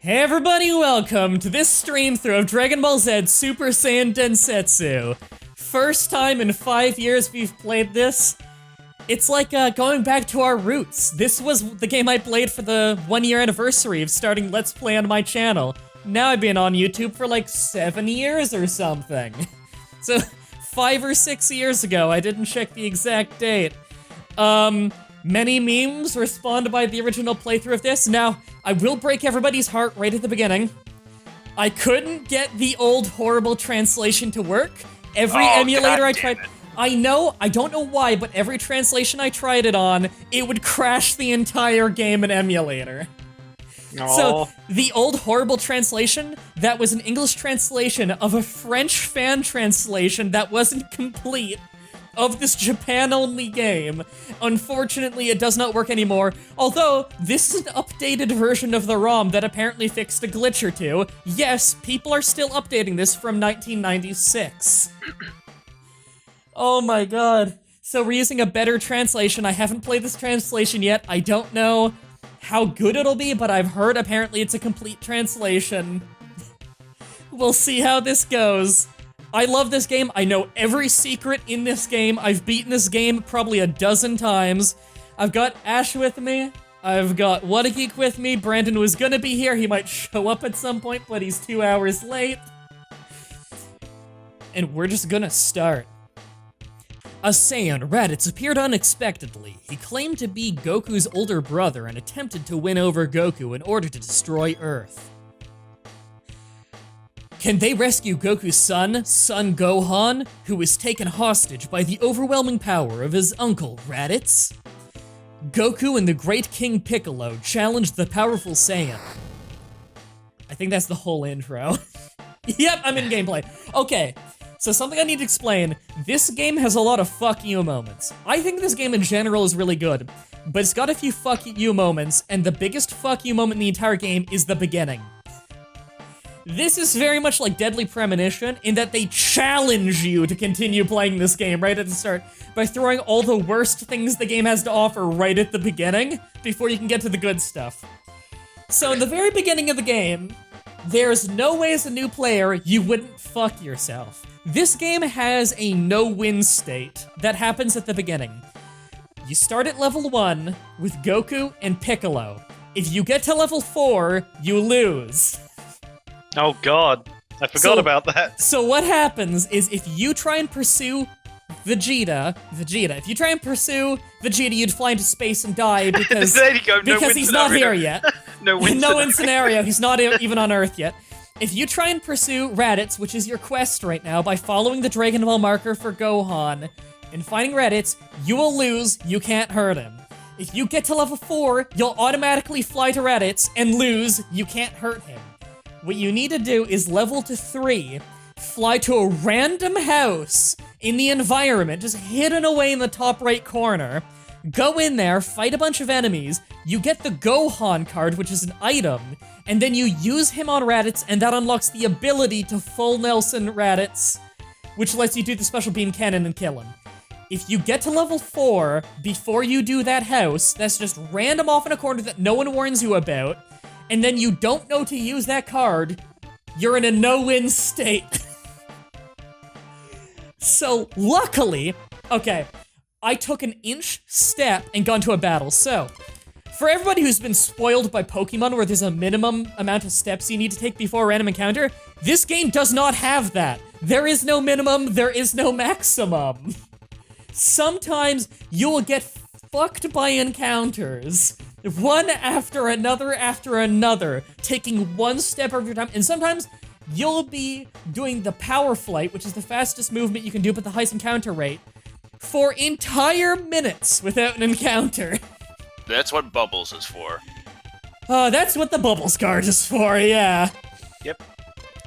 Hey everybody, welcome to this stream through of Dragon Ball Z Super Saiyan Densetsu. First time in 5 years we've played this. It's like going back to our roots. This was the game I played for the 1 year anniversary of starting Let's Play on my channel. Now I've been on YouTube for like 7 years or something. So 5 or 6 years ago, I didn't check the exact date. Many memes were spawned by the original playthrough of this. Now, I will break everybody's heart right at the beginning. I couldn't get the old horrible translation to work. Every emulator I tried... I know, I don't know why, but every translation I tried it on, it would crash the entire game in emulator. Aww. So, the old horrible translation, that was an English translation of a French fan translation that wasn't complete of this Japan-only game. Unfortunately, it does not work anymore, although this is an updated version of the ROM that apparently fixed a glitch or two. Yes, people are still updating this from 1996. Oh my god. So we're using a better translation. I haven't played this translation yet. I don't know how good it'll be, but I've heard apparently it's a complete translation. We'll see how this goes. I love this game. I know every secret in this game. I've beaten this game probably a dozen times. I've got Ash with me. I've got What a Geek with me. Brandon was gonna be here. He might show up at some point, but he's 2 hours late. And we're just gonna start. A Saiyan, Raditz, appeared unexpectedly. He claimed to be Goku's older brother and attempted to win over Goku in order to destroy Earth. Can they rescue Goku's son Gohan, who was taken hostage by the overwhelming power of his uncle, Raditz? Goku and the Great King Piccolo challenged the powerful Saiyan. I think that's the whole intro. Yep, I'm in gameplay. Okay, so something I need to explain. This game has a lot of fuck you moments. I think this game in general is really good, but it's got a few fuck you moments, and the biggest fuck you moment in the entire game is the beginning. This is very much like Deadly Premonition in that they challenge you to continue playing this game right at the start by throwing all the worst things the game has to offer right at the beginning before you can get to the good stuff. So in the very beginning of the game, there's no way as a new player you wouldn't fuck yourself. This game has a no-win state that happens at the beginning. You start at level 1 with Goku and Piccolo. If you get to level 4, you lose. Oh god, I forgot about that. So what happens is if you try and pursue Vegeta, if you try and pursue Vegeta, you'd fly into space and die because, there you go. because he's not here yet. No win scenario, he's not even on Earth yet. If you try and pursue Raditz, which is your quest right now, by following the Dragon Ball marker for Gohan and finding Raditz, you will lose, you can't hurt him. If you get to level 4, you'll automatically fly to Raditz and lose, you can't hurt him. What you need to do is level to 3, fly to a random house in the environment, just hidden away in the top right corner, go in there, fight a bunch of enemies, you get the Gohan card, which is an item, and then you use him on Raditz, and that unlocks the ability to full Nelson Raditz, which lets you do the special beam cannon and kill him. If you get to level 4 before you do that house, that's just random off in a corner that no one warns you about, and then you don't know to use that card, you're in a no-win state. So, luckily, okay, I took an inch step and got into a battle. So, for everybody who's been spoiled by Pokemon where there's a minimum amount of steps you need to take before a random encounter, this game does not have that. There is no minimum, there is no maximum. Sometimes you will get fucked by encounters. One after another, taking one step every time, and sometimes you'll be doing the power flight, which is the fastest movement you can do but the highest encounter rate, for entire minutes without an encounter. That's what Bubbles is for. Oh, that's what the Bubbles card is for, yeah. Yep.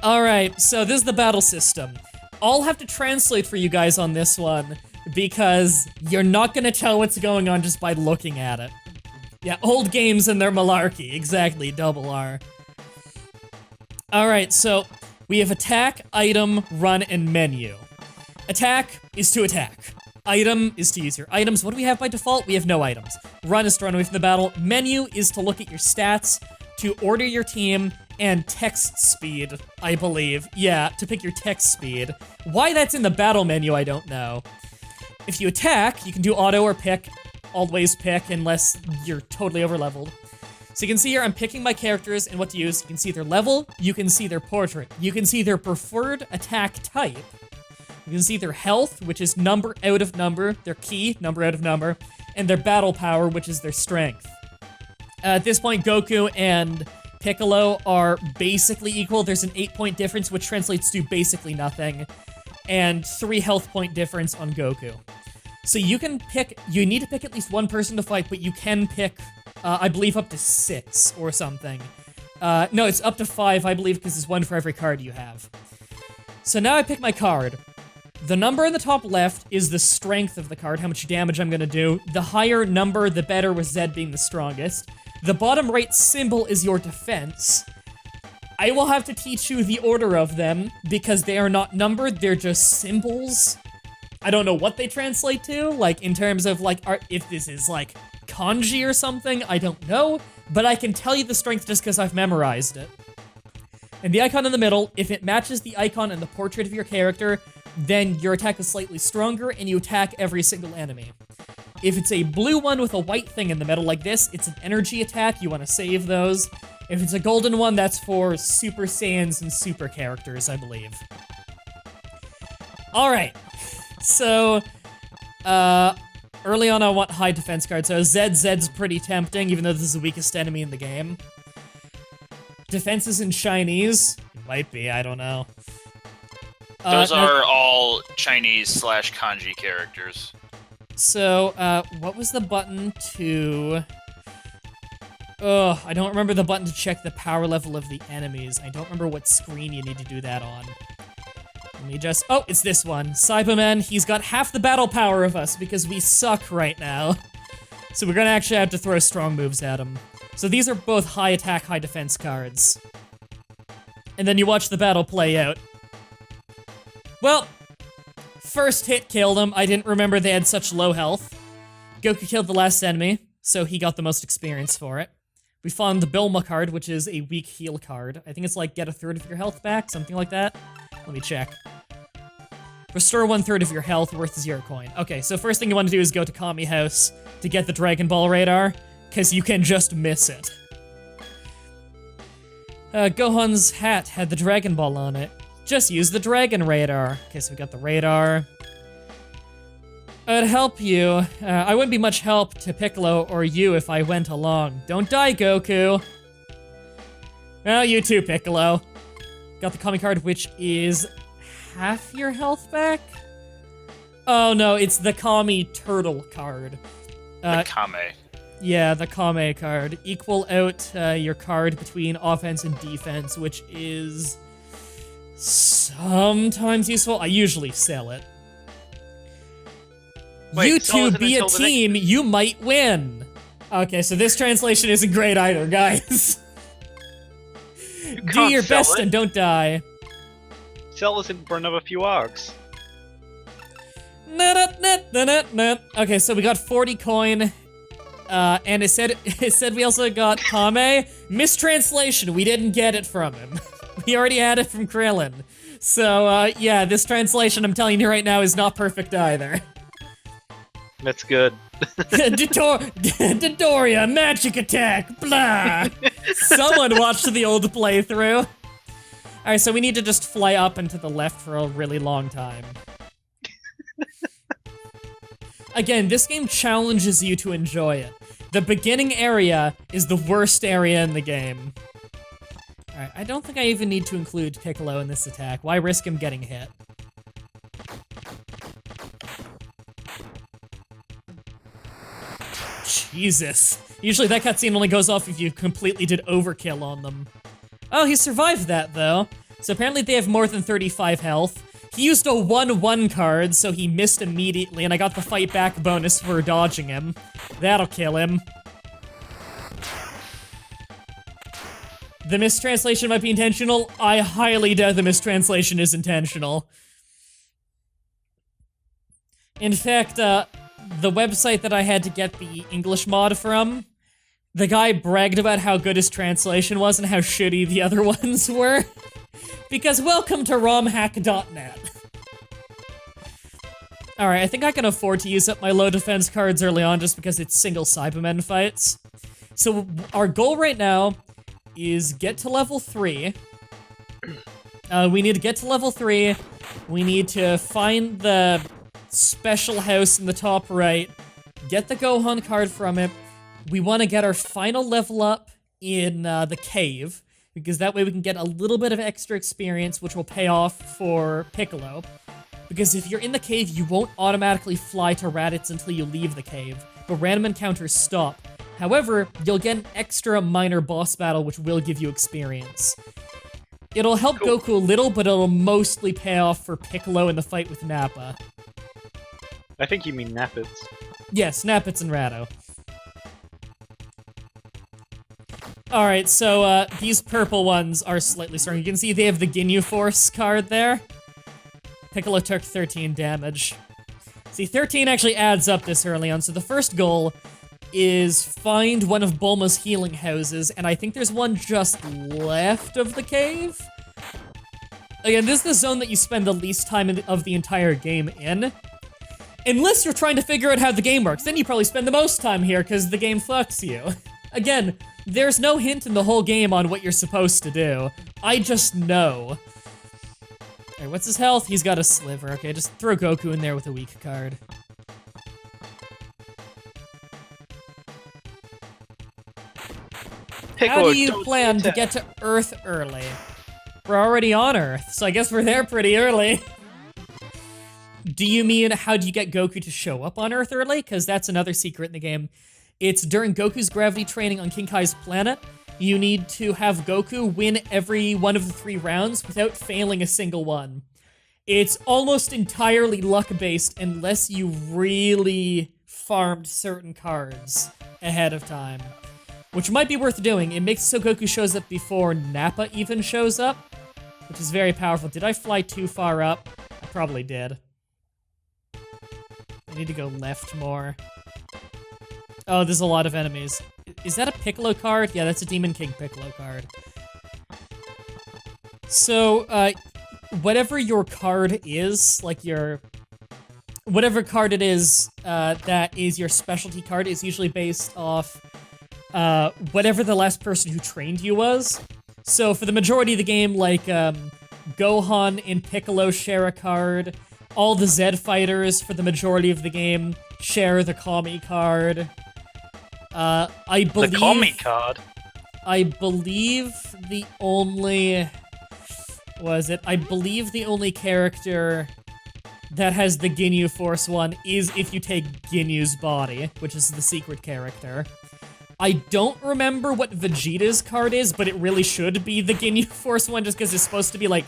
Alright, so this is the battle system. I'll have to translate for you guys on this one, because you're not gonna tell what's going on just by looking at it. Yeah, old games and their malarkey. Exactly, double R. Alright, so we have attack, item, run, and menu. Attack is to attack. Item is to use your items. What do we have by default? We have no items. Run is to run away from the battle. Menu is to look at your stats, to order your team, and text speed, I believe. Yeah, to pick your text speed. Why that's in the battle menu, I don't know. If you attack, you can do auto or pick. Always pick unless you're totally overleveled. So you can see here, I'm picking my characters and what to use. You can see their level, you can see their portrait, you can see their preferred attack type, you can see their health, which is number out of number, their ki, number out of number, and their battle power, which is their strength. At this point, Goku and Piccolo are basically equal. There's an 8-point difference, which translates to basically nothing, and 3 health point difference on Goku. So you can pick, you need to pick at least one person to fight, but you can pick, I believe, up to 6 or something. No, it's up to 5, I believe, because it's 1 for every card you have. So now I pick my card. The number in the top left is the strength of the card, how much damage I'm gonna do. The higher number, the better, with Z being the strongest. The bottom right symbol is your defense. I will have to teach you the order of them, because they are not numbered, they're just symbols. I don't know what they translate to, like, in terms of, like, if this is, like, kanji or something, I don't know, but I can tell you the strength just because I've memorized it. And the icon in the middle, if it matches the icon and the portrait of your character, then your attack is slightly stronger and you attack every single enemy. If it's a blue one with a white thing in the middle like this, it's an energy attack, you want to save those. If it's a golden one, that's for Super Saiyans and Super characters, I believe. Alright, so, early on I want high defense cards, so Zed's pretty tempting, even though this is the weakest enemy in the game. Defense is in Chinese. It might be, I don't know. Those are all Chinese/kanji characters. So, what was the button to... Ugh, I don't remember the button to check the power level of the enemies. I don't remember what screen you need to do that on. Let me just... Oh, it's this one. Cyberman, he's got half the battle power of us because we suck right now. So we're gonna actually have to throw strong moves at him. So these are both high attack, high defense cards. And then you watch the battle play out. Well, first hit killed him. I didn't remember they had such low health. Goku killed the last enemy, so he got the most experience for it. We found the Bilma card, which is a weak heal card. I think it's like get a third of your health back, something like that. Let me check. Restore 1/3 of your health, worth 0 coin. Okay, so first thing you want to do is go to Kami House to get the Dragon Ball radar, because you can just miss it. Gohan's hat had the Dragon Ball on it. Just use the Dragon Radar. Okay, so we got the radar. I'd help you. I wouldn't be much help to Piccolo or you if I went along. Don't die, Goku. Well, you too, Piccolo. Got the Kami card, which is half your health back? Oh no, it's the Kami Turtle card. The Kame. Yeah, the Kame card. Equal out your card between offense and defense, which is... sometimes useful. I usually sell it. Wait, you sell two it be a until the team, you might win. Okay, so this translation isn't great either, guys. You Do can't your sell best it. and don't die. Sell us in for another few arcs. Okay, so we got 40 coin. And it said we also got Kame. Mistranslation, we didn't get it from him. We already had it from Krillin. So, yeah, this translation, I'm telling you right now, is not perfect either. That's good. Dodoria, magic attack, blah! Someone watched the old playthrough. Alright, so we need to just fly up and to the left for a really long time. Again, this game challenges you to enjoy it. The beginning area is the worst area in the game. Alright, I don't think I even need to include Piccolo in this attack. Why risk him getting hit? Jesus. Usually that cutscene only goes off if you completely did overkill on them. Oh, he survived that, though. So apparently they have more than 35 health. He used a 1/1 card, so he missed immediately, and I got the fight back bonus for dodging him. That'll kill him. The mistranslation might be intentional. I highly doubt the mistranslation is intentional. In fact, the website that I had to get the English mod from, The guy bragged about how good his translation was and how shitty the other ones were. Because welcome to romhack.net. Alright, I think I can afford to use up my low defense cards early on just because it's single Cybermen fights. So our goal right now is get to level 3. We need to get to level 3. We need to find the special house in the top right, get the Gohan card from it. We want to get our final level up in the cave, because that way we can get a little bit of extra experience, which will pay off for Piccolo. Because if you're in the cave, you won't automatically fly to Raditz until you leave the cave, but random encounters stop. However, you'll get an extra minor boss battle, which will give you experience. It'll help Goku a little, but it'll mostly pay off for Piccolo in the fight with Nappa. I think you mean Nappets. Yes, Nappets and Rado. Alright, so these purple ones are slightly strong. You can see they have the Ginyu Force card there. Piccolo took 13 damage. See, 13 actually adds up this early on, so the first goal is find one of Bulma's healing houses, and I think there's one just left of the cave? Again, this is the zone that you spend the least time of the entire game in. Unless you're trying to figure out how the game works, then you probably spend the most time here, because the game fucks you. Again, there's no hint in the whole game on what you're supposed to do. I just know. Alright, what's his health? He's got a sliver. Okay, just throw Goku in there with a weak card. How do you plan to get to Earth early? We're already on Earth, so I guess we're there pretty early. Do you mean, how do you get Goku to show up on Earth early? Because that's another secret in the game. It's during Goku's gravity training on King Kai's planet. You need to have Goku win every one of the 3 rounds without failing a single one. It's almost entirely luck-based unless you really farmed certain cards ahead of time. Which might be worth doing. It makes it so Goku shows up before Nappa even shows up, which is very powerful. Did I fly too far up? I probably did. I need to go left more. Oh, there's a lot of enemies. Is that a Piccolo card? Yeah, that's a Demon King Piccolo card. So, whatever your card is, like your... whatever card it is that is your specialty card is usually based off whatever the last person who trained you was. So for the majority of the game, like, Gohan and Piccolo share a card. All the Zed fighters for the majority of the game share the Kami card. I believe... The Kami card? I believe the only... I believe the only character that has the Ginyu Force one is if you take Ginyu's body, which is the secret character. I don't remember what Vegeta's card is, but it really should be the Ginyu Force one just because it's supposed to be, like,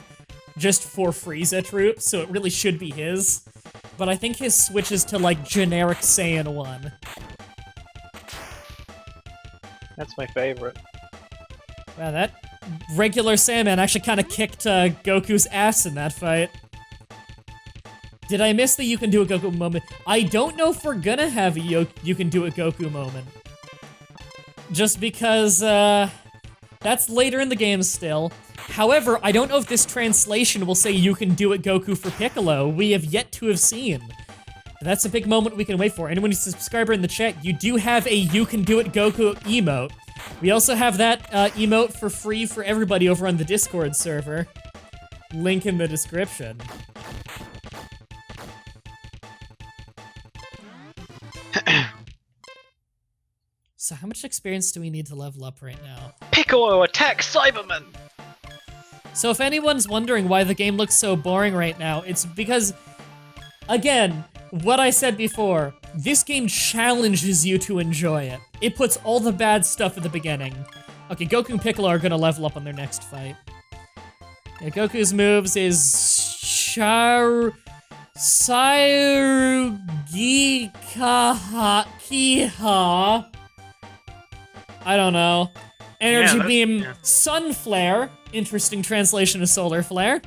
just for Frieza troops, so it really should be his. But I think his switches to, like, generic Saiyan 1. That's my favorite. Wow, that regular Saiyaman actually kind of kicked Goku's ass in that fight. Did I miss the You Can Do It Goku moment? I don't know if we're gonna have a You Can Do It Goku moment. Just because, that's later in the game still. However, I don't know if this translation will say You Can Do It Goku for Piccolo. We have yet to have seen. That's a big moment we can wait for. Anyone who's a subscriber in the chat, you do have a You Can Do It Goku emote. We also have that emote for free for everybody over on the Discord server. Link in the description. So how much experience do we need to level up right now? Piccolo attack Cyberman! So if anyone's wondering why the game looks so boring right now, it's because, again, what I said before, this game challenges you to enjoy it. It puts all the bad stuff at the beginning. Okay, Goku and Piccolo are gonna level up on their next fight. Yeah, Goku's moves is Sairugikaha. I don't know. Energy Beam, Sun Flare. Interesting translation of Solar Flare.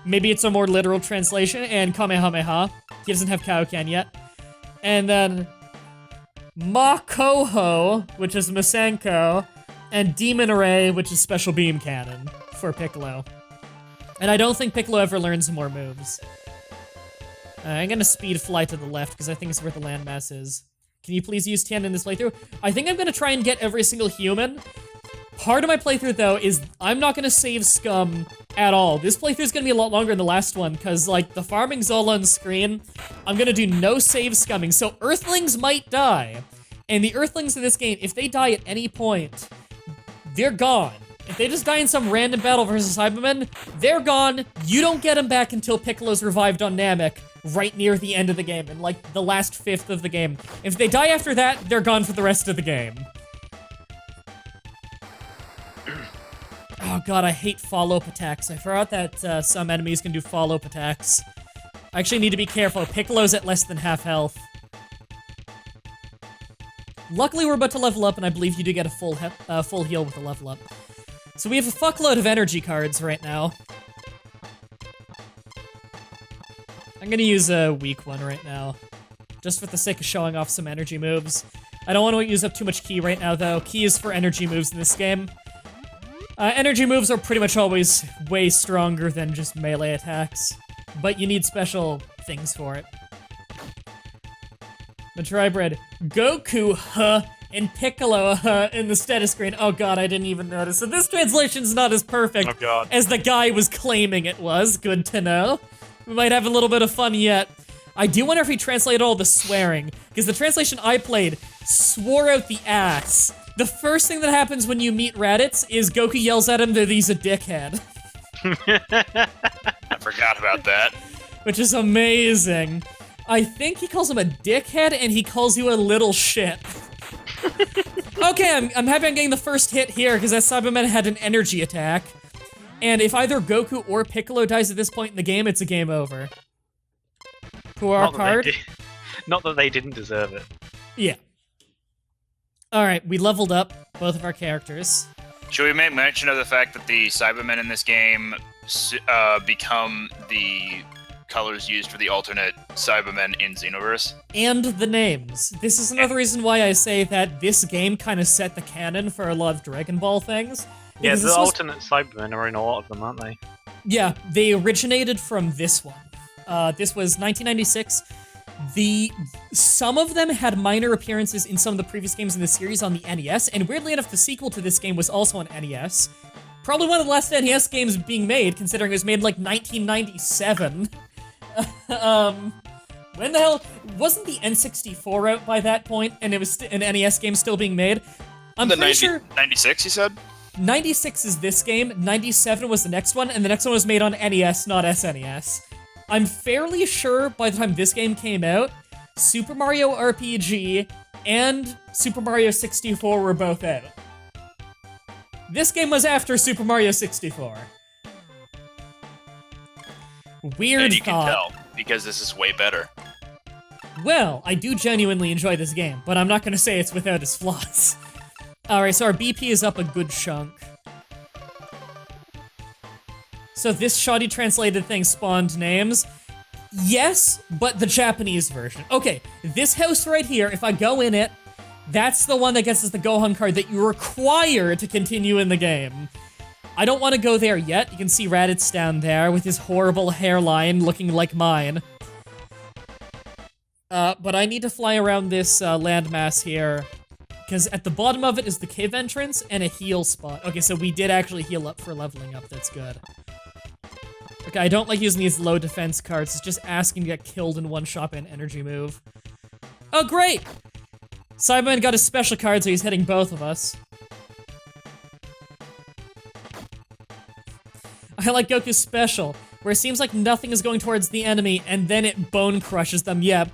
Maybe it's a more literal translation. And Kamehameha. He doesn't have Kaioken yet. And then Makoho, which is Masenko, and Demon Array, which is Special Beam Cannon for Piccolo. And I don't think Piccolo ever learns more moves. I'm gonna speed fly to the left because I think it's where the landmass is. Can you please use Tien in this playthrough? I think I'm gonna try and get every single human. Part of my playthrough, though, is I'm not gonna save scum at all. This playthrough is gonna be a lot longer than the last one, because, like, the farming's all on screen. I'm gonna do no save scumming, so Earthlings might die. And the Earthlings in this game, if they die at any point, they're gone. If they just die in some random battle versus Cybermen, they're gone. You don't get them back until Piccolo's revived on Namek, right near the end of the game, in, like, the last fifth of the game. If they die after that, they're gone for the rest of the game. Oh god, I hate follow-up attacks. I forgot that some enemies can do follow-up attacks. I actually need to be careful. Piccolo's at less than half health. Luckily, we're about to level up, and I believe you do get a full heal with a level up. So we have a fuckload of energy cards right now. I'm gonna use a weak one right now, just for the sake of showing off some energy moves. I don't want to use up too much ki right now, though. Ki is for energy moves in this game. Energy moves are pretty much always way stronger than just melee attacks, but you need special things for it. Mah-Dry-Bread, Goku, and Piccolo, in the status screen. Oh god, I didn't even notice. So this translation's not as perfect as the guy was claiming it was. Good to know. We might have a little bit of fun yet. I do wonder if he translated all the swearing, because the translation I played swore out the ass. The first thing that happens when you meet Raditz is Goku yells at him that he's a dickhead. I forgot about that. Which is amazing. I think he calls him a dickhead and he calls you a little shit. Okay, I'm happy I'm getting the first hit here because that Cyberman had an energy attack. And if either Goku or Piccolo dies at this point in the game, it's a game over. QR card? Not that they didn't deserve it. Yeah. Alright, we leveled up both of our characters. Should we make mention of the fact that the Cybermen in this game become the colors used for the alternate Cybermen in Xenoverse? And the names. This is another reason why I say that this game kind of set the canon for a lot of Dragon Ball things. Yeah, the alternate Cybermen are in a lot of them, aren't they? Yeah, they originated from this one. This was 1996. Some of them had minor appearances in some of the previous games in the series on the NES, and weirdly enough, the sequel to this game was also on NES. Probably one of the last NES games being made, considering it was made in, like, 1997. When the hell... Wasn't the N64 out by that point, and it was an NES game still being made? I'm pretty sure... 96, you said? 96 is this game, 97 was the next one, and the next one was made on NES, not SNES. I'm fairly sure by the time this game came out, Super Mario RPG and Super Mario 64 were both out. This game was after Super Mario 64. Weird and you thought. can tell, because this is way better. Well, I do genuinely enjoy this game, but I'm not gonna say it's without its flaws. Alright, so our BP is up a good chunk. So this shoddy translated thing spawned names? Yes, but the Japanese version. Okay, this house right here, if I go in it, that's the one that gets us the Gohan card that you require to continue in the game. I don't want to go there yet. You can see Raditz down there with his horrible hairline looking like mine. But I need to fly around this landmass here, because at the bottom of it is the cave entrance and a heal spot. Okay, so we did actually heal up for leveling up. That's good. Okay, I don't like using these low defense cards. It's just asking to get killed in one shot by an energy move. Oh, great! Cyberman got a special card, so he's hitting both of us. I like Goku's special, where it seems like nothing is going towards the enemy, and then it bone crushes them. Yeah,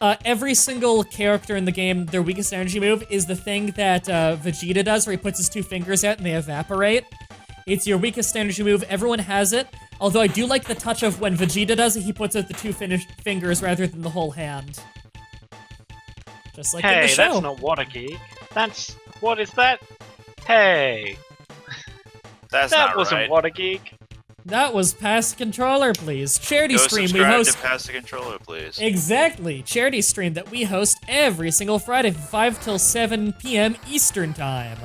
every single character in the game, their weakest energy move is the thing that Vegeta does, where he puts his two fingers out and they evaporate. It's your weakest energy move. Everyone has it. Although I do like the touch of when Vegeta does it, he puts out the two finished fingers rather than the whole hand. Just like in the show. Hey, that's not Water Geek. That's... What is that? Hey! That's that not wasn't right. Water Geek. That was Pass the Controller, please. Charity Go stream we subscribe host. to Pass the Controller, please. Exactly. Charity stream that we host every single Friday from 5 till 7 p.m. Eastern Time.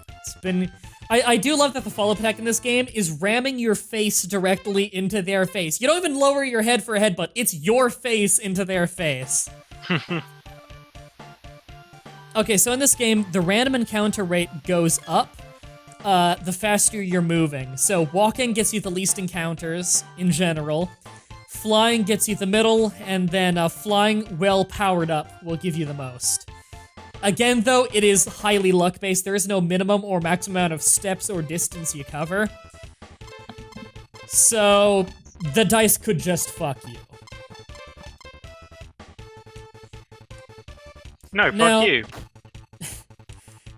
It's been... I do love that the follow-up attack in this game is ramming your face directly into their face. You don't even lower your head for a headbutt. It's your face into their face. Okay, so in this game, the random encounter rate goes up the faster you're moving. So walking gets you the least encounters in general. Flying gets you the middle, and then flying well powered up will give you the most. Again, though, it is highly luck-based. There is no minimum or maximum amount of steps or distance you cover. So, the dice could just fuck you. No, Now- fuck you.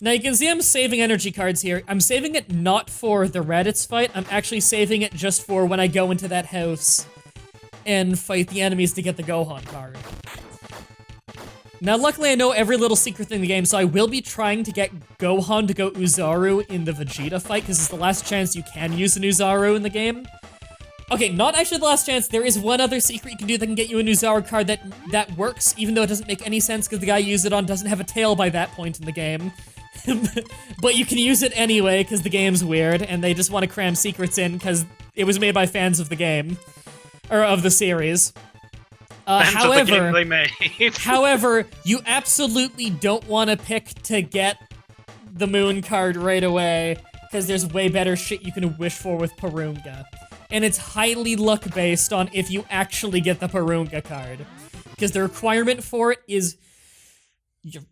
Now, you can see I'm saving energy cards here. I'm saving it not for the Raditz fight. I'm actually saving it just for when I go into that house and fight the enemies to get the Gohan card. Now, luckily, I know every little secret thing in the game, so I will be trying to get Gohan to go Uzaru in the Vegeta fight, because it's the last chance you can use an Uzaru in the game. Okay, not actually the last chance. There is one other secret you can do that can get you a Uzaru card that works, even though it doesn't make any sense because the guy you use it on doesn't have a tail by that point in the game. But you can use it anyway because the game's weird, and they just want to cram secrets in because it was made by fans of the game. Or of the series. Fans of the game they made. However, you absolutely don't want to pick to get the moon card right away, because there's way better shit you can wish for with Purunga. And it's highly luck-based on if you actually get the Purunga card. Because the requirement for it is...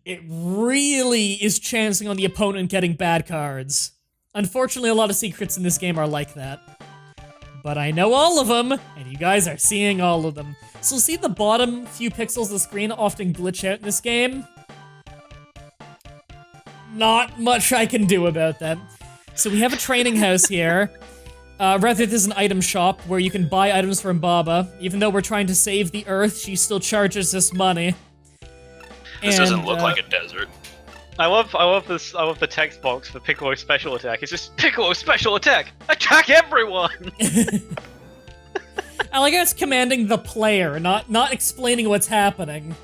It really is chancing on the opponent getting bad cards. Unfortunately, a lot of secrets in this game are like that. But I know all of them, and you guys are seeing all of them. So see the bottom few pixels of the screen often glitch out in this game? Not much I can do about that. So we have a training house here. Rather, there's an item shop where you can buy items from Baba. Even though we're trying to save the Earth, she still charges us money. This doesn't look like a desert. I love the text box for Piccolo's special attack. It's just Piccolo's special attack. Attack everyone. I like how it's commanding the player, not explaining what's happening.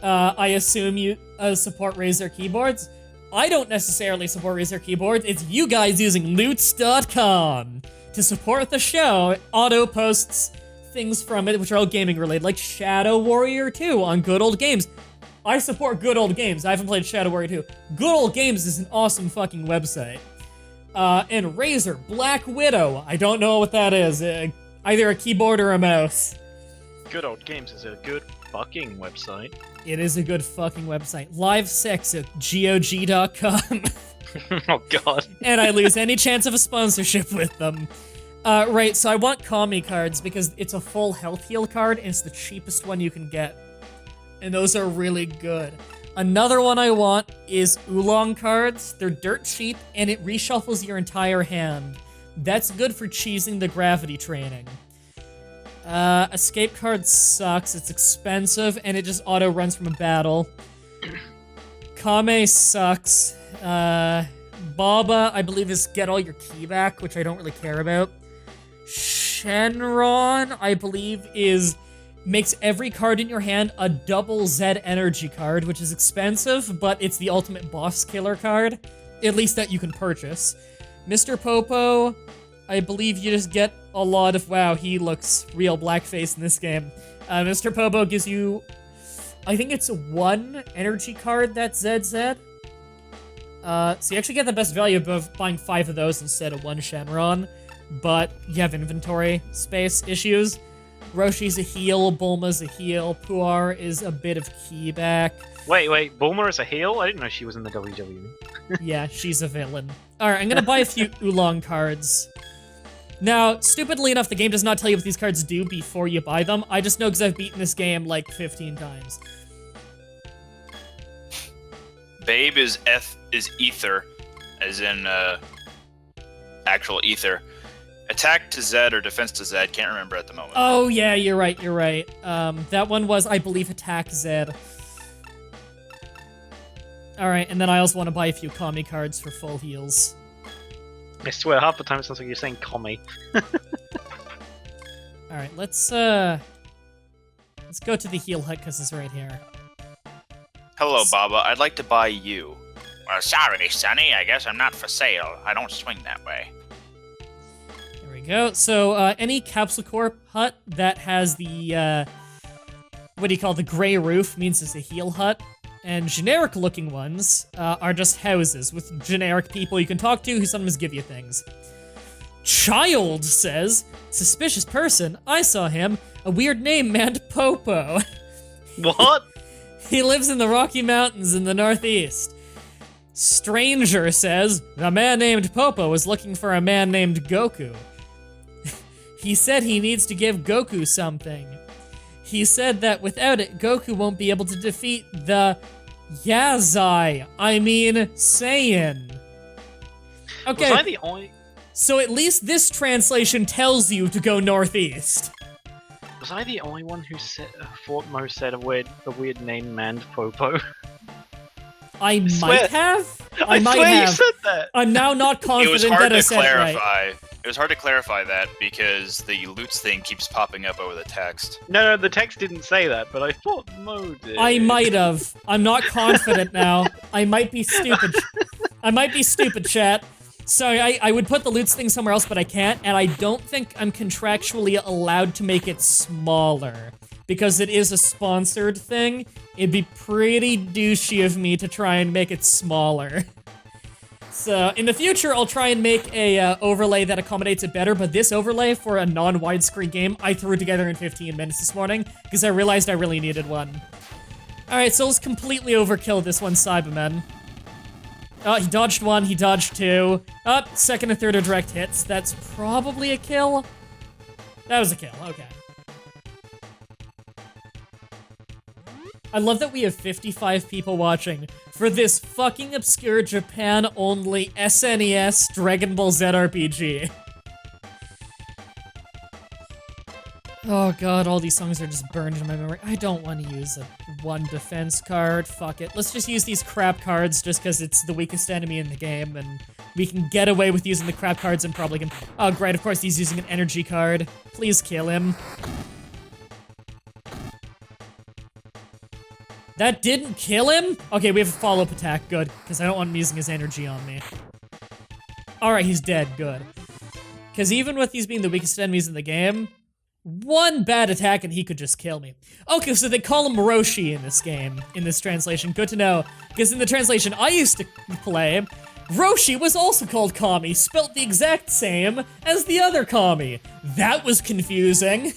I assume you support Razer keyboards. I don't necessarily support Razer keyboards. It's you guys using Loots.com to support the show. It auto posts things from it, which are all gaming related, like Shadow Warrior 2 on Good Old Games. I support Good Old Games. I haven't played Shadow Warrior 2. Good Old Games is an awesome fucking website. And Razer Black Widow. I don't know what that is. Either a keyboard or a mouse. Good Old Games is a good fucking website. It is a good fucking website. Live sex at GOG.com. Oh god. And I lose any chance of a sponsorship with them. Right, so I want Kami cards because it's a full health heal card and it's the cheapest one you can get. And those are really good. Another one I want is Oolong cards. They're dirt cheap and it reshuffles your entire hand. That's good for cheesing the gravity training. Escape card sucks. It's expensive and it just auto runs from a battle. Kame sucks. Baba, I believe, is get all your ki back, which I don't really care about. Shenron, I believe, makes every card in your hand a double Z energy card, which is expensive, but it's the ultimate boss killer card. At least that you can purchase. Mr. Popo, I believe you just get a lot of... Wow, he looks real blackface in this game. Mr. Popo gives you... I think it's one energy card that's ZZ. So you actually get the best value of buying 5 of those instead of one Shenron, but you have inventory space issues. Roshi's a heal, Bulma's a heal, Puar is a bit of ki back. Wait, Bulma is a heel? I didn't know she was in the WWE. Yeah, she's a villain. Alright, I'm gonna buy a few Oolong cards. Now, stupidly enough, the game does not tell you what these cards do before you buy them. I just know because I've beaten this game like 15 times. Babe is ether, as in actual ether. Attack to Z or defense to Z, can't remember at the moment. Oh yeah, you're right. That one was, I believe, Attack Z. Alright, and then I also want to buy a few Kami cards for full heals. I swear, half the time it sounds like you're saying commie. Alright, let's go to the heal hut, because it's right here. Hello, Baba. I'd like to buy you. Well, sorry, Sonny. I guess I'm not for sale. I don't swing that way. There we go. So, any Capsule Corp hut that has the, what do you call it, the gray roof means it's a heal hut. And generic-looking ones are just houses with generic people you can talk to who sometimes give you things. Child says, suspicious person, I saw him, a weird name man Popo. What? He lives in the Rocky Mountains in the Northeast. Stranger says, the man named Popo is looking for a man named Goku. He said he needs to give Goku something. He said that without it, Goku won't be able to defeat the Saiyan Saiyan. Okay. Was I the only... So at least this translation tells you to go northeast. Was I the only one who thought Mo said a weird name man Popo? I might have. I might swear have. you said that. I'm now not It confident was hard that I to said it right. clarify. It was hard to clarify that because the loots thing keeps popping up over the text. No, the text didn't say that, but I thought Mo did. I might have. I'm not confident now. I might be stupid. I might be stupid, chat. Sorry, I would put the loots thing somewhere else, but I can't, and I don't think I'm contractually allowed to make it smaller. Because it is a sponsored thing, it'd be pretty douchey of me to try and make it smaller. So, in the future, I'll try and make a overlay that accommodates it better, but this overlay for a non-widescreen game, I threw together in 15 minutes this morning, because I realized I really needed one. Alright, so let's completely overkill this one, Cyberman. He dodged one, he dodged two. Second and third are direct hits. That's probably a kill. That was a kill, okay. I love that we have 55 people watching for this fucking obscure Japan-only SNES Dragon Ball Z RPG. Oh god, all these songs are just burned in my memory. I don't want to use a one defense card. Fuck it. Let's just use these crap cards just because it's the weakest enemy in the game and we can get away with using the crap cards and probably can... Oh great, of course he's using an energy card. Please kill him. That didn't kill him? Okay, we have a follow-up attack. Good, because I don't want him using his energy on me. Alright, he's dead. Good. Because even with these being the weakest enemies in the game, one bad attack and he could just kill me. Okay, so they call him Roshi in this game, in this translation. Good to know. Because in the translation I used to play, Roshi was also called Kami, spelt the exact same as the other Kami. That was confusing.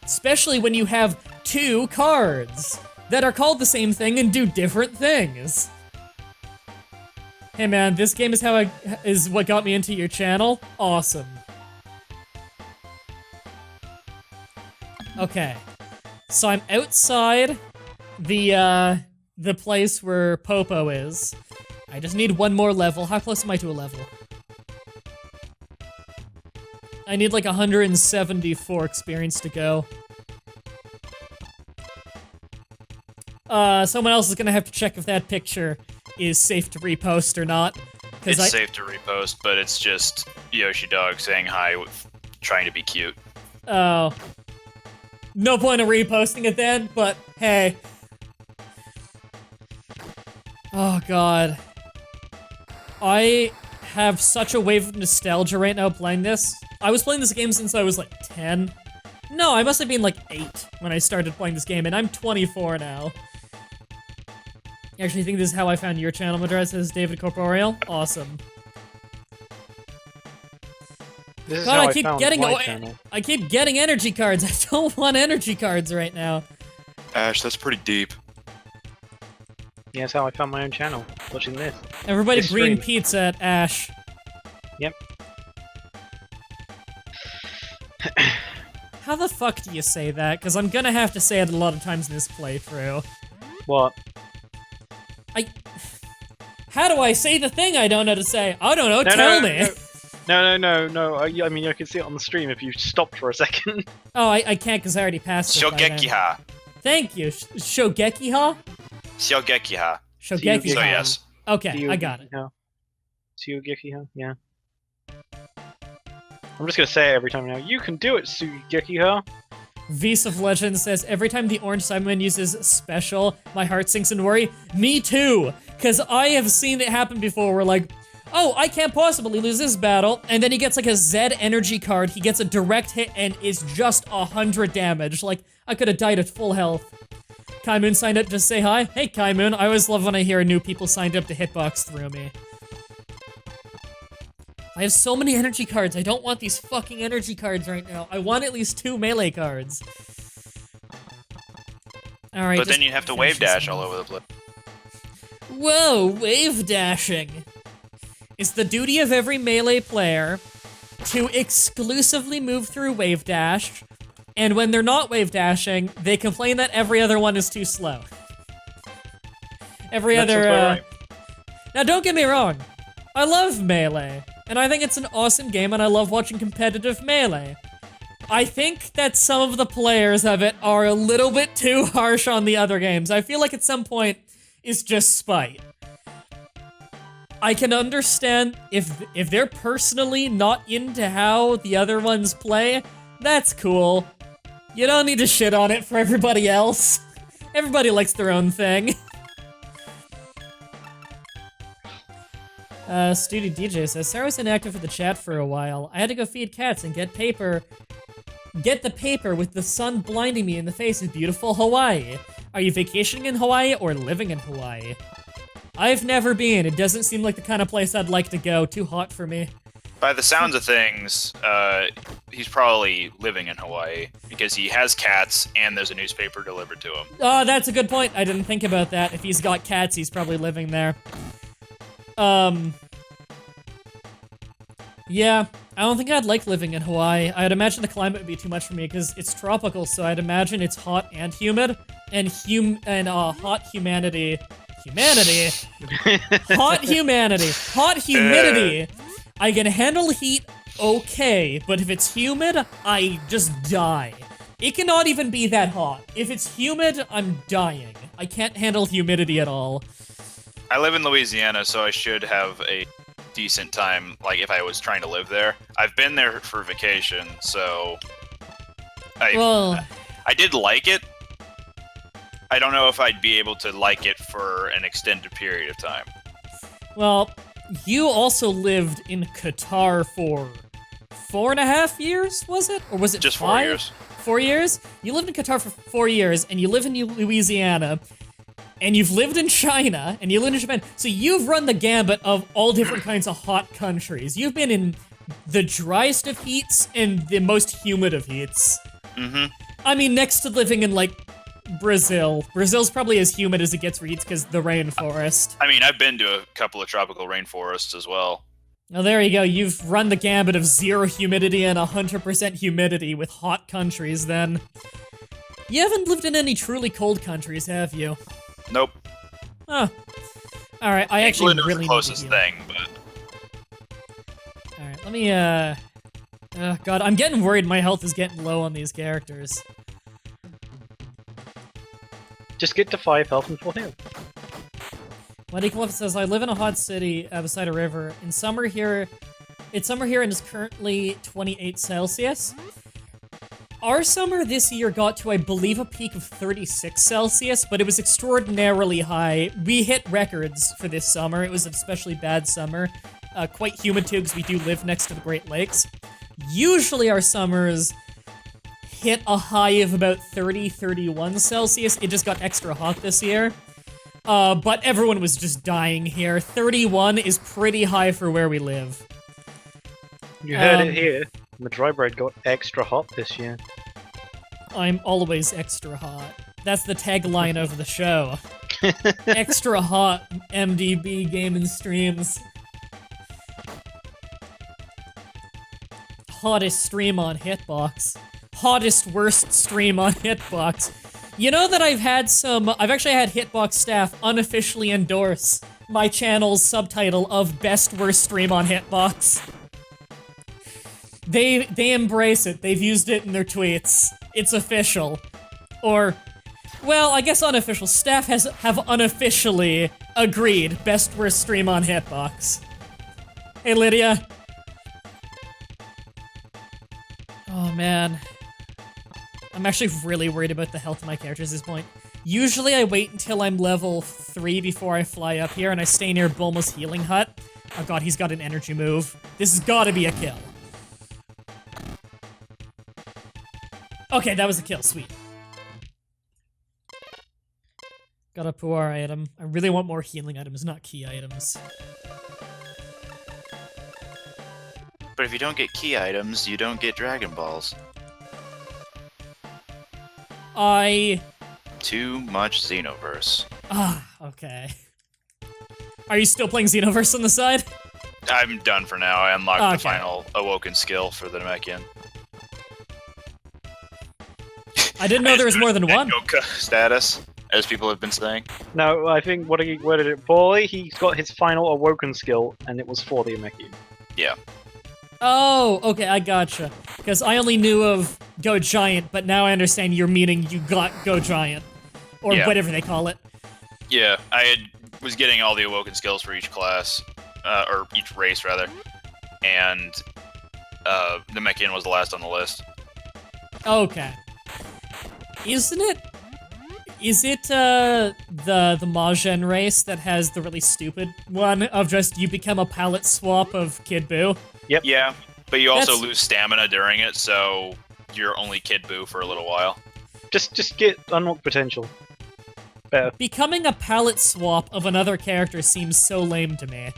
Especially when you have two cards that are called the same thing and do different things. Hey man, this game is what got me into your channel? Awesome. Okay. So I'm outside the place where Popo is. I just need one more level. How close am I to a level? I need like 174 experience to go. Someone else is gonna have to check if that picture is safe to repost or not. It's safe to repost, but it's just Yoshi Dog saying hi, trying to be cute. Oh. No point in reposting it then, but hey. Oh god. I have such a wave of nostalgia right now playing this. I was playing this game since I was like 10. No, I must have been like 8 when I started playing this game, and I'm 24 now. You actually think this is how I found your channel, Mah-Dry, says David Corporeal? Awesome. This is God, how I keep found getting my channel. I keep getting energy cards. I don't want energy cards right now. Ash, that's pretty deep. Yeah, that's how I found my own channel. Watching this. Everybody This green stream. pizza at Ash. Yep. How the fuck do you say that? Because I'm gonna have to say it a lot of times in this playthrough. What? How do I say the thing I don't know to say? I don't know, tell me! No. I mean, I can see it on the stream if you stopped for a second. Oh, I can't because I already passed it by then. Shogekiha. Thank you. Shogekiha? Shogekiha. Shogekiha. So yes. Okay, I got it. Tsuyogekiha? Yeah. I'm just gonna say it every time now. You can do it, Sugeki-ha. Vis of Legend says, every time the orange Cyberman uses special, my heart sinks in worry. Me too! Because I have seen it happen before where like, oh, I can't possibly lose this battle, and then he gets like a Z energy card, he gets a direct hit and is just 100 damage. Like, I could have died at full health. Kai Moon signed up to say hi. Hey Kai Moon, I always love when I hear new people signed up to hitbox through me. I have so many energy cards. I don't want these fucking energy cards right now. I want at least 2 melee cards. Alright. But then you have to wave dash all over the place. Whoa, wave dashing. It's the duty of every melee player to exclusively move through wave dash, and when they're not wave dashing, they complain that every other one is too slow. Right. Now don't get me wrong, I love Melee, and I think it's an awesome game, and I love watching competitive Melee. I think that some of the players of it are a little bit too harsh on the other games. I feel like at some point, it's just spite. I can understand if they're personally not into how the other ones play, that's cool. You don't need to shit on it for everybody else. Everybody likes their own thing. Studio DJ says, Sarah was inactive for the chat for a while. I had to go feed cats and get the paper with the sun blinding me in the face in beautiful Hawaii. Are you vacationing in Hawaii or living in Hawaii? I've never been. It doesn't seem like the kind of place I'd like to go. Too hot for me. By the sounds of things, he's probably living in Hawaii because he has cats and there's a newspaper delivered to him. Oh, that's a good point. I didn't think about that. If he's got cats, he's probably living there. Yeah, I don't think I'd like living in Hawaii. I'd imagine the climate would be too much for me because it's tropical, so I'd imagine it's hot and humid, and hot humanity. Hot humanity. Hot humidity. I can handle heat okay, but if it's humid, I just die. It cannot even be that hot. If it's humid, I'm dying. I can't handle humidity at all. I live in Louisiana, so I should have a decent time, like, if I was trying to live there. I've been there for vacation, so... I did like it. I don't know if I'd be able to like it for an extended period of time. Well, you also lived in Qatar for 4.5 years, was it? Or was it just 5? 4 years. 4 years? You lived in Qatar for 4 years, and you live in Louisiana, and you've lived in China, and you lived in Japan. So you've run the gambit of all different kinds of hot countries. You've been in the driest of heats and the most humid of heats. Mm-hmm. I mean, next to living in, like, Brazil. Brazil's probably as humid as it gets for heats because the rainforest. I mean, I've been to a couple of tropical rainforests as well. Well, there you go. You've run the gambit of 0 humidity and 100% humidity with hot countries, then. You haven't lived in any truly cold countries, have you? Nope. Huh. Alright, I actually England really was the closest need to heal. thing, but... Alright, let me, God, I'm getting worried my health is getting low on these characters. Just get to 5 health and full health. Buddy Cliff says, I live in a hot city beside a river. It's summer here and is currently 28 Celsius. Our summer this year got to, I believe, a peak of 36 Celsius, but it was extraordinarily high. We hit records for this summer. It was an especially bad summer. Quite humid too, because we do live next to the Great Lakes. Usually our summers hit a high of about 30, 31 Celsius. It just got extra hot this year. But everyone was just dying here. 31 is pretty high for where we live. You heard it here. Mah-Dry-Bread got extra hot this year. I'm always extra hot. That's the tagline of the show. Extra hot MDB gaming streams. Hottest stream on Hitbox. Hottest worst stream on Hitbox. You know that I've actually had Hitbox staff unofficially endorse my channel's subtitle of Best Worst Stream on Hitbox. They embrace it. They've used it in their tweets. It's official. Or, well, I guess unofficial. Staff have unofficially agreed Best Worst Stream on Hitbox. Hey, Lydia. Oh, man. I'm actually really worried about the health of my characters at this point. Usually I wait until I'm level 3 before I fly up here, and I stay near Bulma's healing hut. Oh god, he's got an energy move. This has gotta be a kill. Okay, that was a kill, sweet. Got a poor item. I really want more healing items, not key items. But if you don't get key items, you don't get Dragon Balls. Too much Xenoverse. Okay. Are you still playing Xenoverse on the side? I'm done for now. I unlocked the final Awoken skill for the Namekian. I didn't know there was more than one. Goku status, as people have been saying. No, I think what did it poorly? He's got his final Awoken skill, and it was for the Namekian. Yeah. Oh, okay, I gotcha. Because I only knew of Go Giant, but now I understand you're meaning you got Go Giant. Or whatever they call it. Yeah, was getting all the Awoken skills for each class, or each race, rather. And the Namekian was the last on the list. Okay. Is it the Majin race that has the really stupid one of just you become a palette swap of Kid Buu? Yep. Yeah, but you also lose stamina during it, so you're only Kid Buu for a little while. Just get unlock potential. Better. Becoming a palette swap of another character seems so lame to me.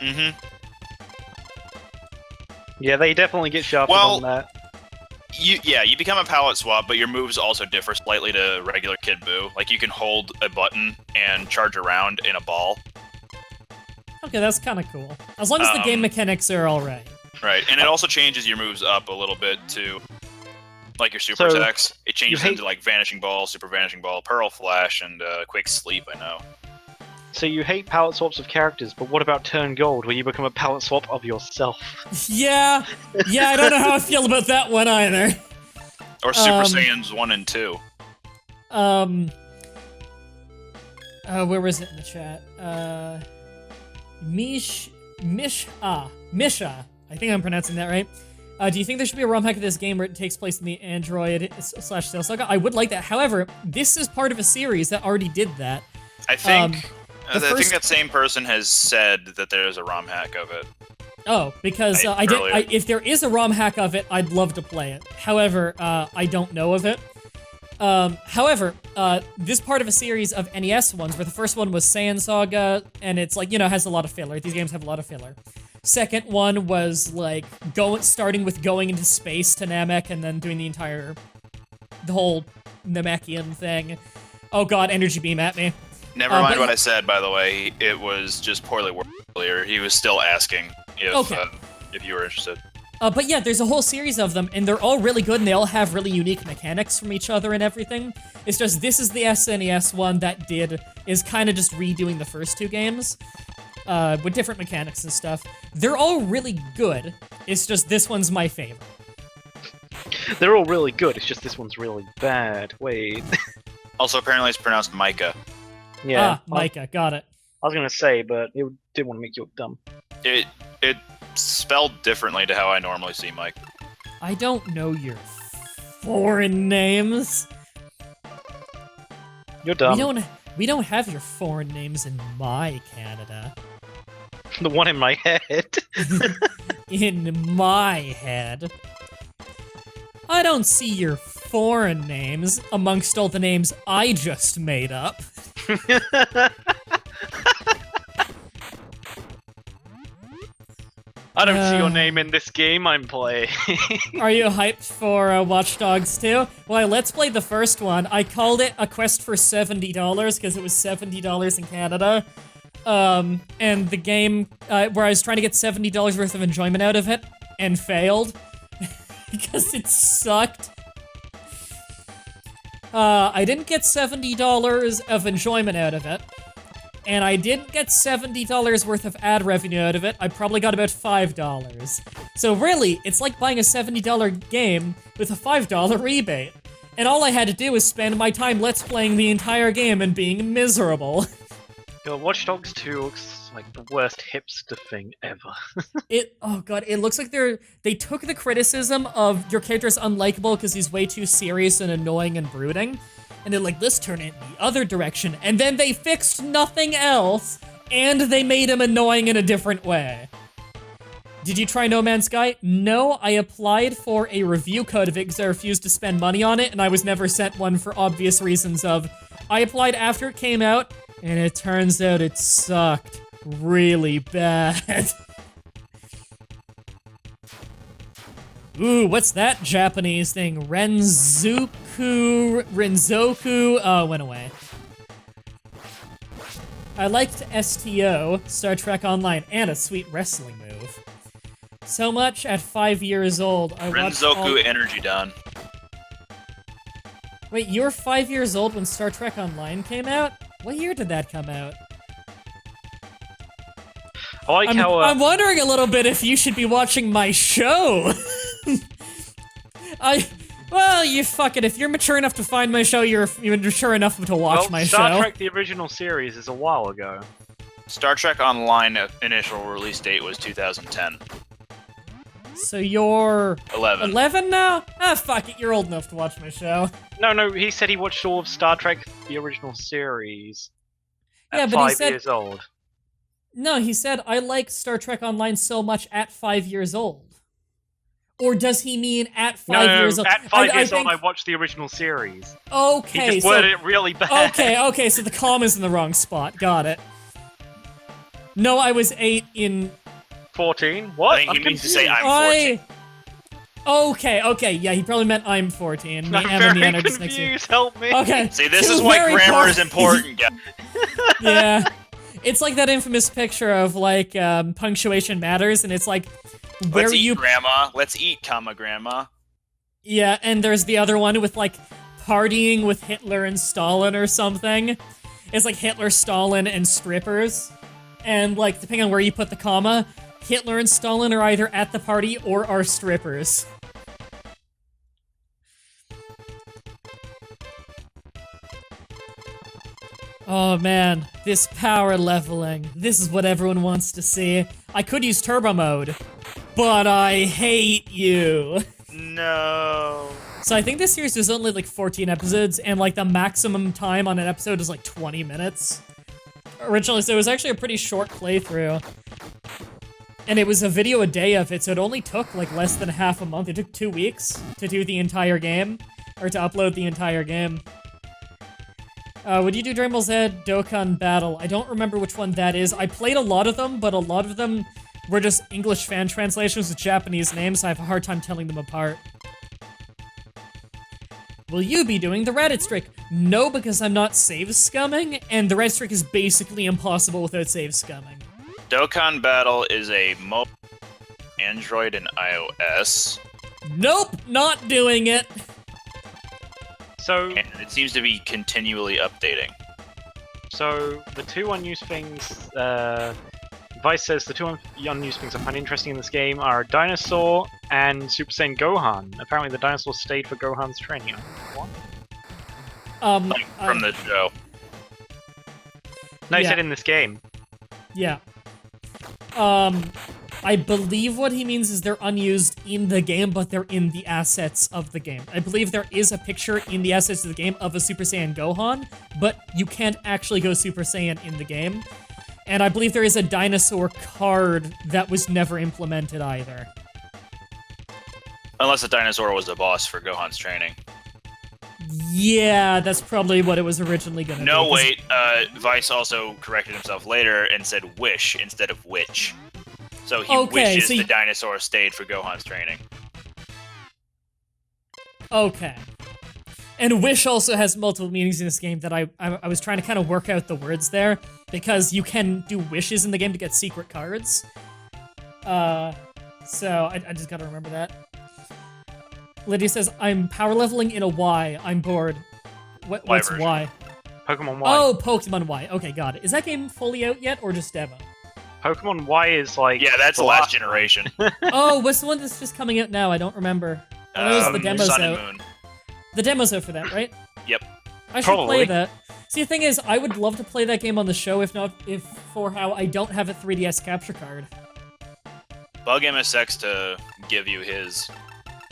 Mm-hmm. Yeah, they definitely get sharper on that. You become a palette swap, but your moves also differ slightly to regular Kid Buu. Like, you can hold a button and charge around in a ball. Okay, that's kind of cool. As long as the game mechanics are alright. Right, and it also changes your moves up a little bit to, like, your super attacks. It changes into, like, Vanishing Ball, Super Vanishing Ball, Pearl Flash, and Quick Sleep, I know. So you hate palette swaps of characters, but what about Turn Gold, where you become a palette swap of yourself? Yeah, I don't know how I feel about that one either. Or Super Saiyans 1 and 2. Where was it in the chat? Misha. I think I'm pronouncing that right. Do you think there should be a ROM hack of this game where it takes place in the Android/Sales Saga? I would like that. However, this is part of a series that already did that. I think that same person has said that there's a ROM hack of it. Oh, because if there is a ROM hack of it, I'd love to play it. However, I don't know of it. However, this part of a series of NES ones, where the first one was Saiyan Saga, and it's like, has a lot of filler. These games have a lot of filler. Second one was like starting with going into space to Namek and then doing the whole Namekian thing. Oh god, energy beam at me. Never mind what I said, by the way. It was just poorly worded earlier. He was still asking if you were interested. But yeah, there's a whole series of them, and they're all really good, and they all have really unique mechanics from each other and everything. It's just, this is the SNES one that is kind of just redoing the first two games, with different mechanics and stuff. They're all really good. It's just, this one's my favorite. They're all really good, it's just this one's really bad. Wait. Also, apparently it's pronounced Micah. Yeah. Micah, got it. I was gonna say, but it didn't want to make you look dumb. It spelled differently to how I normally see Mike. I don't know your foreign names. You're dumb. We don't have your foreign names in my Canada. The one in my head. In my head. I don't see your foreign names amongst all the names I just made up. I don't see your name in this game I'm playing. Are you hyped for Watch Dogs 2? Well, let's play the first one. I called it a quest for $70 because it was $70 in Canada. And the game where I was trying to get $70 worth of enjoyment out of it and failed because it sucked. I didn't get $70 of enjoyment out of it. And I didn't get $70 worth of ad revenue out of it. I probably got about $5. So really, it's like buying a $70 game with a $5 rebate. And all I had to do was spend my time let's playing the entire game and being miserable. Watch Dogs 2 looks like the worst hipster thing ever. Oh god, it looks like they took the criticism of your character's unlikable because he's way too serious and annoying and brooding, and they're like, let's turn it in the other direction, and then they fixed nothing else, and they made him annoying in a different way. Did you try No Man's Sky? No, I applied for a review code of it because I refused to spend money on it, and I was never sent one for obvious reasons of, I applied after it came out, and it turns out it sucked really bad. Ooh, what's that Japanese thing? Renzoku? Oh, it went away. I liked STO, Star Trek Online, and a sweet wrestling move. So much at 5 years old. I watched Renzoku Energy Don. Wait, you were 5 years old when Star Trek Online came out? What year did that come out? I like how I'm wondering a little bit if you should be watching my show. Well, you fucking, if you're mature enough to find my show, you're mature enough to watch my show. Star Trek, the original series, is a while ago. Star Trek Online initial release date was 2010. So you're 11. 11 now? Ah, fuck it, you're old enough to watch my show. No, he said he watched all of Star Trek, the original series. Yeah, At but he 5 said years old. No, he said I like Star Trek Online so much at 5 years old. Or does he mean at 5 years old? At 5 years old, I watched the original series. Okay, He just worded it really bad. Okay, so the comma's in the wrong spot. Got it. No, I was 8 in... 14? What? I think he means to say I'm 14. Okay, yeah, he probably meant I'm 14. Me, I'm Em, and the very Anarchist next year. confused, help me. Okay. See, this is why grammar is important, guys. Yeah. It's like that infamous picture of, like, punctuation matters, and it's like, where Let's eat, you... Grandma. Let's eat, comma, Grandma. Yeah, and there's the other one with, like, partying with Hitler and Stalin or something. It's like Hitler, Stalin, and strippers. And, like, depending on where you put the comma, Hitler and Stalin are either at the party or are strippers. Oh man, this power leveling. This is what everyone wants to see. I could use turbo mode, but I hate you. No. So I think this series is only like 14 episodes, and like the maximum time on an episode is like 20 minutes. Originally, so it was actually a pretty short playthrough. And it was a video a day of it, so it only took like less than half a month. It took 2 weeks to do the entire game, or to upload the entire game. Would you do Dragon Ball Z Dokkan Battle? I don't remember which one that is. I played a lot of them, but a lot of them were just English fan translations with Japanese names, so I have a hard time telling them apart. Will you be doing the Reddit streak? No, because I'm not save scumming, and the Reddit streak is basically impossible without save scumming. Dokkan Battle is a mobile Android and iOS. Nope, not doing it. So, And it seems to be continually updating. So the two unused things, Vice says the two unused things I find interesting in this game are Dinosaur and Super Saiyan Gohan. Apparently the dinosaur stayed for Gohan's training. What? From the show. No, he Yeah. said in this game. Yeah. I believe what he means is they're unused in the game, but they're in the assets of the game. I believe there is a picture in the assets of the game of a Super Saiyan Gohan, but you can't actually go Super Saiyan in the game. And I believe there is a dinosaur card that was never implemented either. Unless the dinosaur was the boss for Gohan's training. Yeah, that's probably what it was originally gonna be. No, wait. Vice also corrected himself later and said wish instead of witch. So he wishes the dinosaur stayed for Gohan's training. Okay. And wish also has multiple meanings in this game that I was trying to kind of work out the words there, because you can do wishes in the game to get secret cards. So I just gotta remember that. Lydia says, I'm power leveling in a Y. I'm bored. What's version. Y? Pokemon Y. Oh, Pokemon Y. Okay, got it. Is that game fully out yet, or just demo? Pokemon Y is like... Yeah, that's the last generation. Oh, what's the one that's just coming out now? I don't remember. I know the demo's Sun out. and Moon. The demo's out for that, right? Yep. I should Probably. play that. See, the thing is, I would love to play that game on the show, if for how I don't have a 3DS capture card. Bug MSX to give you his.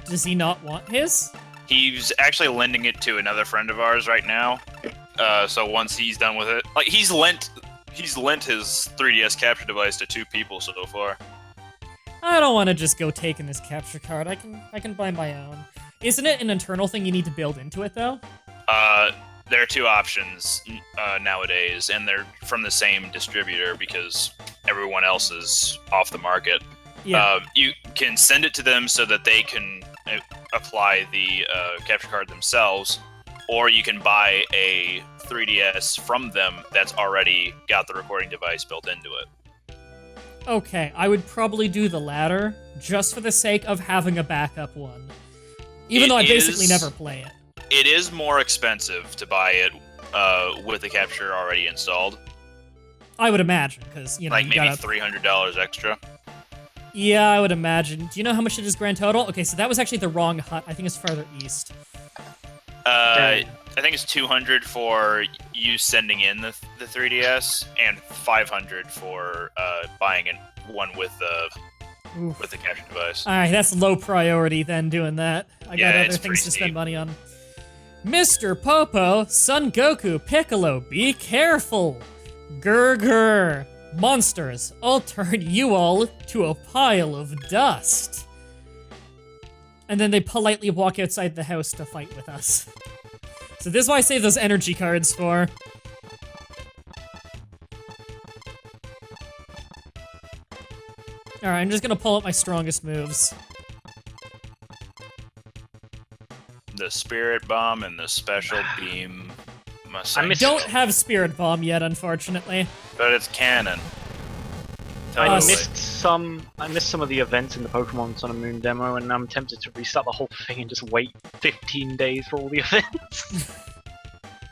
Does he not want his? He's actually lending it to another friend of ours right now. So once he's done with it, like he's lent his 3DS capture device to 2 people so far. I don't want to just go taking this capture card. I can buy my own. Isn't it an internal thing you need to build into it though? There are 2 options nowadays, and they're from the same distributor because everyone else is off the market. Yeah. You can send it to them so that they can apply the capture card themselves, or you can buy a 3DS from them that's already got the recording device built into it. Okay, I would probably do the latter, just for the sake of having a backup one. Even though I basically never play it. It is more expensive to buy it with the capture already installed. I would imagine, because, you know, like you maybe gotta... $300 extra. Yeah, I would imagine. Do you know how much it is grand total? Okay, so that was actually the wrong hut. I think it's farther east. I think it's $200 for you sending in the 3DS, and $500 for buying one with the capture device. Alright, that's low priority then, doing that. I got other it's things to pretty spend steep. money on. Mr. Popo, Son Goku, Piccolo, be careful! Grr. Monsters, I'll turn you all to a pile of dust. And then they politely walk outside the house to fight with us. So this is what I save those energy cards for. Alright, I'm just gonna pull up my strongest moves. The Spirit Bomb and the Special Beam. I don't have Spirit Bomb yet, unfortunately. But it's canon. I missed some of the events in the Pokemon Sun and Moon demo, and I'm tempted to restart the whole thing and just wait 15 days for all the events.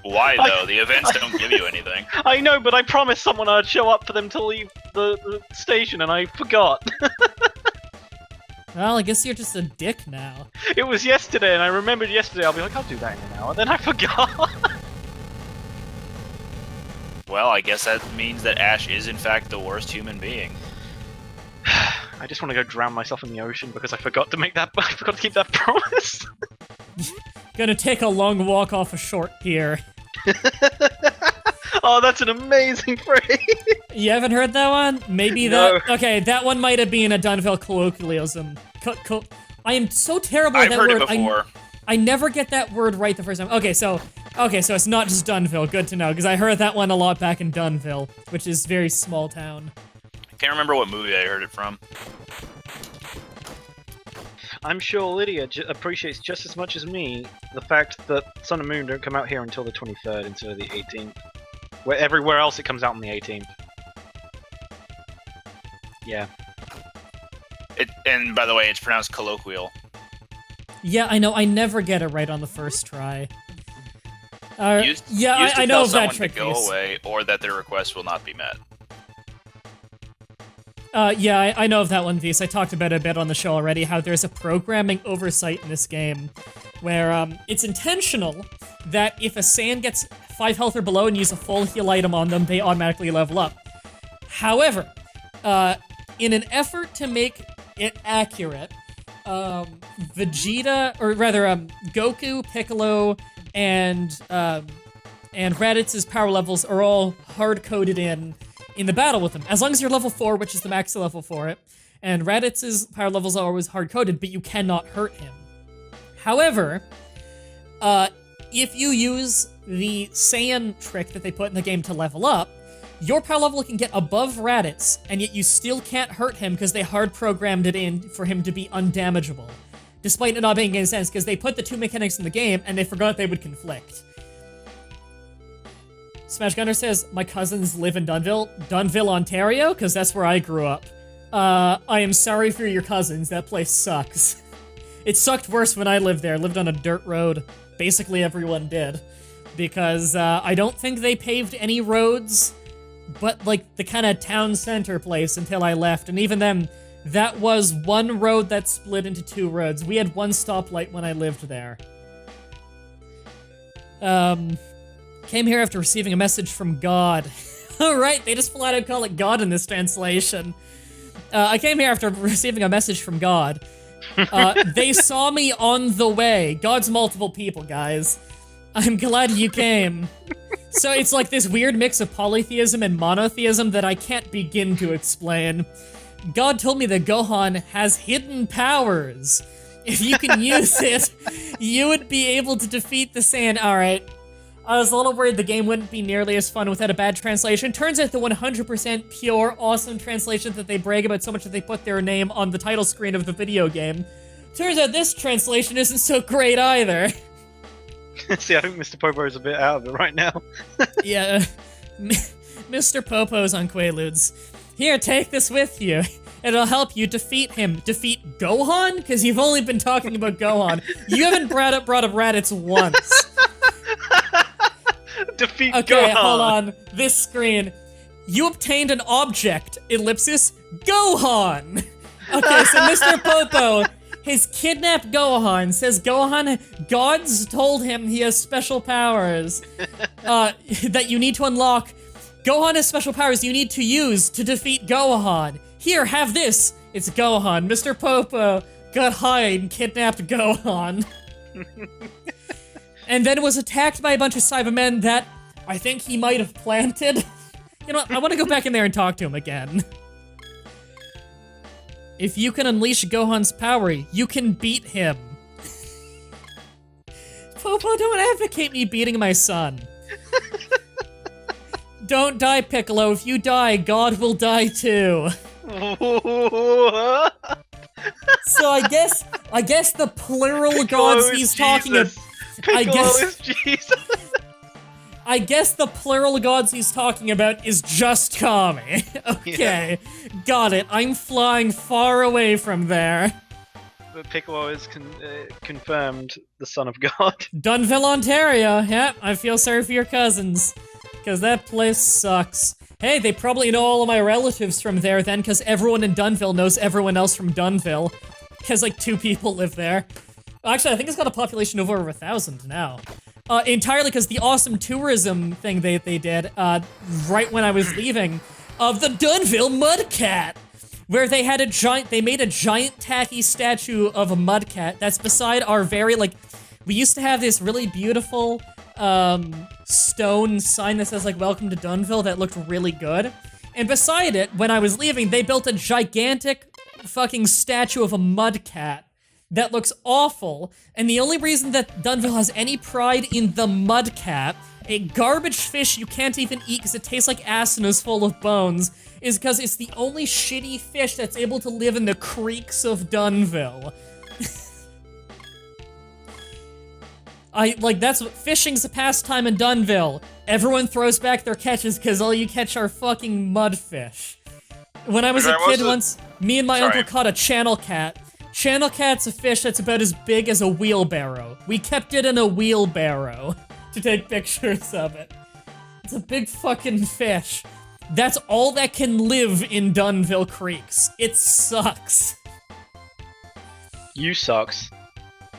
Why though? The events don't give you anything. I know, but I promised someone I'd show up for them to leave the station, and I forgot. Well, I guess you're just a dick now. It was yesterday, and I remembered yesterday. I'll be like, I'll do that in an hour. Then I forgot. Well, I guess that means that Ash is in fact the worst human being. I just want to go drown myself in the ocean because I forgot to make that. I forgot to keep that promise. Gonna take a long walk off a short pier. Oh, that's an amazing phrase. You haven't heard that one? Maybe No. that. Okay, that one might have been a Dunville colloquialism. I am so terrible I've at that heard word. it before. I never get that word right the first time. Okay, so it's not just Dunville. Good to know, because I heard that one a lot back in Dunville, which is very small town. I can't remember what movie I heard it from. I'm sure Lydia appreciates just as much as me the fact that Sun and Moon don't come out here until the 23rd instead of the 18th. Where everywhere else it comes out on the 18th. Yeah. And by the way, it's pronounced colloquial. Yeah, I know. I never get it right on the first try. Used to I know tell of that someone trick to go piece. away, or that their request will not be met. Yeah, I know of that one piece. I talked about it a bit on the show already, how there's a programming oversight in this game where it's intentional that if a Saiyan gets 5 health or below and use a full heal item on them, they automatically level up. However, in an effort to make it accurate, Vegeta, or rather, Goku, Piccolo, and Raditz's power levels are all hard-coded in the battle with him. As long as you're level 4, which is the max level for it, and Raditz's power levels are always hard-coded, but you cannot hurt him. However, if you use the Saiyan trick that they put in the game to level up, your power level can get above Raditz, and yet you still can't hurt him because they hard-programmed it in for him to be undamageable. Despite it not making any sense, because they put the two mechanics in the game, and they forgot they would conflict. Smash Gunner says, my cousins live in Dunville, Ontario, because that's where I grew up. I am sorry for your cousins, that place sucks. It sucked worse when I lived there. I lived on a dirt road. Basically everyone did. Because I don't think they paved any roads, but like the kind of town center place until I left. And even then, that was one road that split into 2 roads. We had one stoplight when I lived there. Came here after receiving a message from God. Alright, they just flat out call it God in this translation. I came here after receiving a message from God. They saw me on the way. God's multiple people, guys. I'm glad you came. So it's like this weird mix of polytheism and monotheism that I can't begin to explain. God told me that Gohan has hidden powers. If you can use it, you would be able to defeat the Saiyan. Alright. I was a little worried the game wouldn't be nearly as fun without a bad translation. Turns out the 100% pure, awesome translation that they brag about so much that they put their name on the title screen of the video game. Turns out this translation isn't so great either. See, I think Mr. Popo is a bit out of it right now. Yeah, Mr. Popo's on Quaaludes. Here, take this with you. It'll help you defeat him. Defeat Gohan? Because you've only been talking about Gohan. You haven't brought up Raditz once. Defeat okay, Gohan! Hold on. This screen. You obtained an object. Ellipsis. Gohan! Okay, so Mr. Popo has kidnapped Gohan, says gods told him he has special powers that you need to unlock. Gohan has special powers you need to use to defeat Gohan. Here, have this. It's Gohan. Mr. Popo got high and kidnapped Gohan. And then was attacked by a bunch of Cybermen that I think he might have planted. You know what? I want to go back in there and talk to him again. If you can unleash Gohan's power, you can beat him. Popo, don't advocate me beating my son. Don't die, Piccolo. If you die, God will die too. So I guess the plural Piccolo gods he's talking about. I guess the plural gods he's talking about is just Kami. Okay, got it. I'm flying far away from there. But Piccolo is confirmed the son of God. Dunville, Ontario. Yep, I feel sorry for your cousins. Because that place sucks. Hey, they probably know all of my relatives from there then, because everyone in Dunville knows everyone else from Dunville. Because, like, 2 people live there. Actually, I think it's got a population of over 1,000 now. Entirely because the awesome tourism thing they did, right when I was leaving, of the Dunville Mudcat, where they made a giant tacky statue of a Mudcat that's beside our we used to have this really beautiful, stone sign that says, like, welcome to Dunville that looked really good. And beside it, when I was leaving, they built a gigantic fucking statue of a Mudcat that looks awful, and the only reason that Dunville has any pride in the Mudcat, a garbage fish you can't even eat because it tastes like ass and is full of bones, is because it's the only shitty fish that's able to live in the creeks of Dunville. That's what fishing's a pastime in Dunville. Everyone throws back their catches because all you catch are fucking mudfish. When I was a kid once, me and my uncle caught a channel cat. Channel cat's a fish that's about as big as a wheelbarrow. We kept it in a wheelbarrow to take pictures of it. It's a big fucking fish. That's all that can live in Dunville Creeks. It sucks. You sucks.